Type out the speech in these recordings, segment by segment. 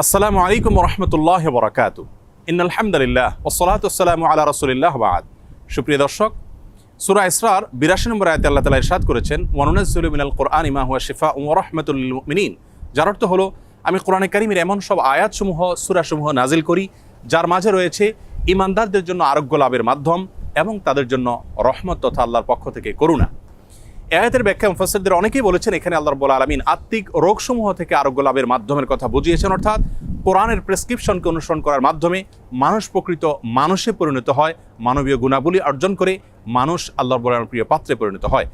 আসসালামু আলাইকুম ওয়া রাহমাতুল্লাহি ওয়া বারাকাতুহু। ইন্নাল হামদুলিল্লাহ ওয়াসসালাতু ওয়াসসালামু আলা রাসূলিল্লাহ ওয়া বা'দ। সুপ্রিয় দর্শক, সূরা ইসরার 82 নম্বর আয়াতে আল্লাহ তাআলা ইরশাদ করেছেন, ওয়া নুনাজ্জিলু মিনাল কুরআনি মা হুয়া শিফাউন ওয়া রাহমাতুল লিল মুমিনিন। যার অর্থ হলো, আমি কোরআনে কারীমের এমন সব আয়াতসমূহ, সূরাসমূহ নাজিল করি যার মাঝে রয়েছে ঈমানদারদের জন্য আরোগ্য লাভের মাধ্যম এবং তাদের জন্য রহমত তথা আল্লাহর পক্ষ থেকে করুণা। আয়াতের ব্যাখ্যা মুফাসসিরদের অনেকেই বলেছেন, এখানে আল্লাহ রাব্বুল আলামিন আত্মিক রোগসমূহ থেকে আরোগ্য লাভের মাধ্যমের কথা বুঝিয়েছেন, অর্থাৎ কোরআনের প্রেসক্রিপশনকে অনুসরণ করার মাধ্যমে মানুষ প্রকৃত মানুষে পরিণত হয়, মানবীয় গুণাবলী অর্জন করে মানুষ আল্লাহ রাব্বুল আলামিনের প্রিয় পাত্রে পরিণত হয়।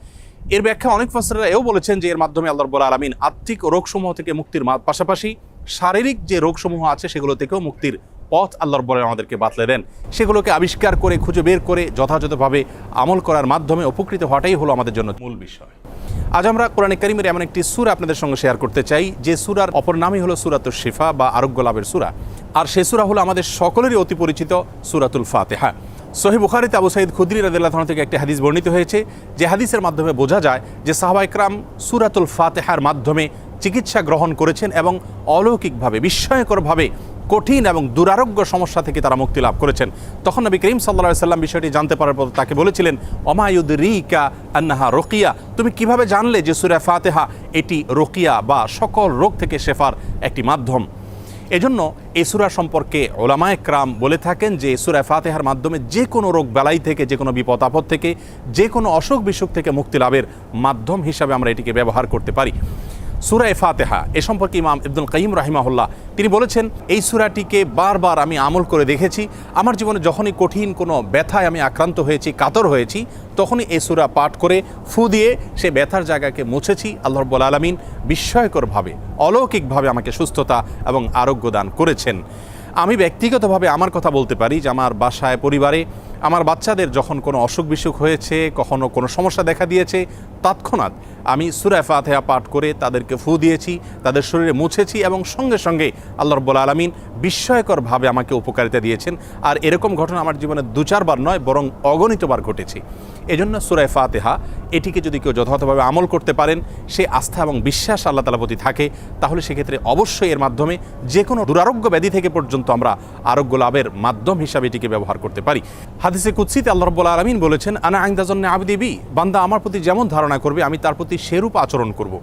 এর ব্যাখ্যা অনেক মুফাসসিররা এও বলেছেন যে এর মাধ্যমে আল্লাহ রাব্বুল আলামিন আত্মিক রোগসমূহ থেকে মুক্তির পাশাপাশি শারীরিক যে রোগসমূহ আছে সেগুলো থেকেও মুক্তির পথ আল্লাহ রাব্বুল আলামিন আমাদেরকে বাতলে দেন। সেগুলোকে আবিষ্কার করে খুঁজে বের করে যথাযথভাবে আমল করার মাধ্যমে উপকৃত হওয়াটাই হলো আমাদের জন্য মূল বিষয়। আজ আমরা কোরআনে কারীমের এমন একটি সূরা আপনাদের সঙ্গে শেয়ার করতে চাই যে সূরার অপর নামই হলো সূরাতুশ শিফা বা আরোগ্য লাভের সূরা। আর সেই সূরা হলো আমাদের সকলেরই অতি পরিচিত সূরাতুল ফাতিহা। সহিহ বুখারীতে আবু সাঈদ খুদরি রাদিয়াল্লাহু আনহু থেকে একটি হাদিস বর্ণিত হয়েছে, যে হাদিসের মাধ্যমে বোঝা যায় যে সাহাবায়ে কেরাম সূরাতুল ফাতিহার মাধ্যমে চিকিৎসা গ্রহণ করেছেন এবং অলৌকিকভাবে, বিস্ময়করভাবে কঠিন এবং দুরারোগ্য সমস্যা থেকে তারা মুক্তি লাভ করেছেন। তখন নবী করিম সাল্লাল্লাহু আলাইহি সাল্লাম বিষয়টি জানতে পারার পর তাকে বলেছিলেন, ওমা ইউদরিকা আন্নাহা রুকিয়া, তুমি কিভাবে জানলে যে সূরা ফাতিহা এটি রুকিয়া বা সকল রোগ থেকে শেফার একটি মাধ্যম। এজন্য এই সূরা সম্পর্কে উলামায়ে কেরাম বলে থাকেন যে সূরা ফাতিহার মাধ্যমে যে কোনো রোগ বালাই থেকে, যে কোনো বিপদ আপদ থেকে, যে কোনো অসুখ বিসুখ থেকে মুক্তি লাভের মাধ্যম হিসাবে আমরা এটিকে ব্যবহার করতে পারি। সূরা ফাতিহা এ সম্পর্কে ইমাম ইবনুল কাইয়িম রাহিমাহুল্লাহ তিনি বলেছেন, এই সূরাটিকে বারবার আমি আমল করে দেখেছি। আমার জীবনে যখনই কঠিন কোনো ব্যথায় আমি আক্রান্ত হয়েছি, কাতর হয়েছি, তখনই এই সূরা পাঠ করে ফু দিয়ে সে ব্যথার জায়গাকে মুছেছি। আল্লাহ রাব্বুল আলামিন বিস্ময়করভাবে, অলৌকিকভাবে আমাকে সুস্থতা এবং আরোগ্য দান করেছেন। আমি ব্যক্তিগতভাবে আমার কথা বলতে পারি যে আমার বাসায়, পরিবারে আমার বাচ্চাদের যখন কোনো অসুখ বিসুখ হয়েছে, কখনো কোনো সমস্যা দেখা দিয়েছে, তৎক্ষণাৎ আমি সূরা ফাতিহা পাঠ করে তাদেরকে ফু দিয়েছি, তাদের শরীরে মুছেছি এবং সঙ্গে সঙ্গে আল্লাহ রাব্বুল আলামিন বিস্ময়করভাবে আমাকে উপকারিতা দিয়েছেন। আর এরকম ঘটনা আমার জীবনে 2-4 বার নয়, বরং অগণিতবার ঘটেছে। এজন্য সূরা ফাতিহা এটিকে যদি কেউ যথাযথভাবে আমল করতে পারেন, সে আস্থা এবং বিশ্বাস আল্লাহ তাআলার প্রতি থাকে, তাহলে সেক্ষেত্রে অবশ্যই এর মাধ্যমে যে কোনো দুরারোগ্য ব্যাধি থেকে পর্যন্ত আমরা আরোগ্য লাভের মাধ্যম হিসাবে এটিকে ব্যবহার করতে পারি। হাদিসে কুদসিতে আল্লাহ রাব্বুল আলামিন বলেছেন, আনা ইনদা যান্নি আবদি বি, বান্দা আমার প্রতি যেমন ধারণা করবে আমি তার প্রতি সেরূপ আচরণ করব।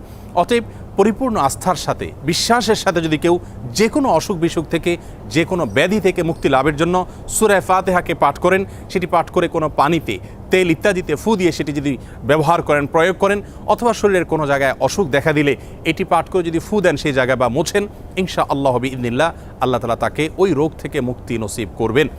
অতএব পরিপূর্ণ আস্থার সাথে, বিশ্বাসের সাথে যদি কেউ যে কোনো অসুখ বিসুখ থেকে, যে কোনো ব্যাধি থেকে মুক্তি লাভের জন্য সূরা ফাতিহাকে পাঠ করেন, সেটি পাঠ করে কোনো পানিতে, তেল ইত্যাদিতে ফু দিয়ে সেটি যদি ব্যবহার করেন, প্রয়োগ করেন, অথবা শরীরের কোনো জায়গায় অসুখ দেখা দিলে এটি পাঠ করে যদি ফু দেন সেই জায়গায় বা মোছেন, ইনশাআল্লাহ বিইذনিল্লাহ আল্লাহ তাআলা তাকে ওই রোগ থেকে মুক্তি নসিব করবেন।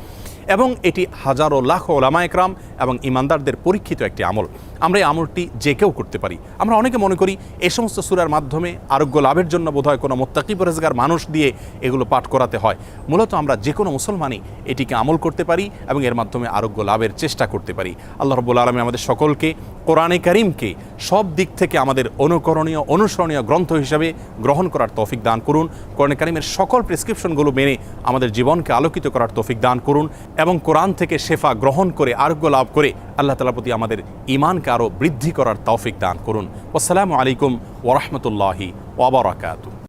এবং এটি হাজারো লাখো উলামায়ে কেরাম এবং ঈমানদারদের পরীক্ষিত একটি আমল। আমরা এই আমলটি যে কেউ করতে পারি। আমরা অনেকে মনে করি এই সমস্ত সূরার মাধ্যমে আরোগ্য লাভের জন্য বোধহয় কোনো মুত্তাকি পরহেজগার মানুষ দিয়ে এগুলো পাঠ করাতে হয়। মূলত আমরা যে কোনো মুসলমানই এটিকে আমল করতে পারি এবং এর মাধ্যমে আরোগ্য লাভের চেষ্টা করতে পারি। আল্লাহ রাব্বুল আলামিন আমাদের সকলকে কোরআনে কারীমকে সব দিক থেকে আমাদের অনুকরণীয়, অনুসরণীয় গ্রন্থ হিসাবে গ্রহণ করার তৌফিক দান করুন। কোরআনে কারীমের সকল প্রেসক্রিপশনগুলো মেনে আমাদের জীবনকে আলোকিত করার তৌফিক দান করুন এবং কোরআন থেকে শেফা গ্রহণ করে আরোগ্য লাভ করে আল্লাহ তাআলার প্রতি আমাদের ঈমানকে আরও বৃদ্ধি করার তৌফিক দান করুন। আসসালামু আলাইকুম ওয়া রাহমাতুল্লাহি ওয়া বারাকাতুহু।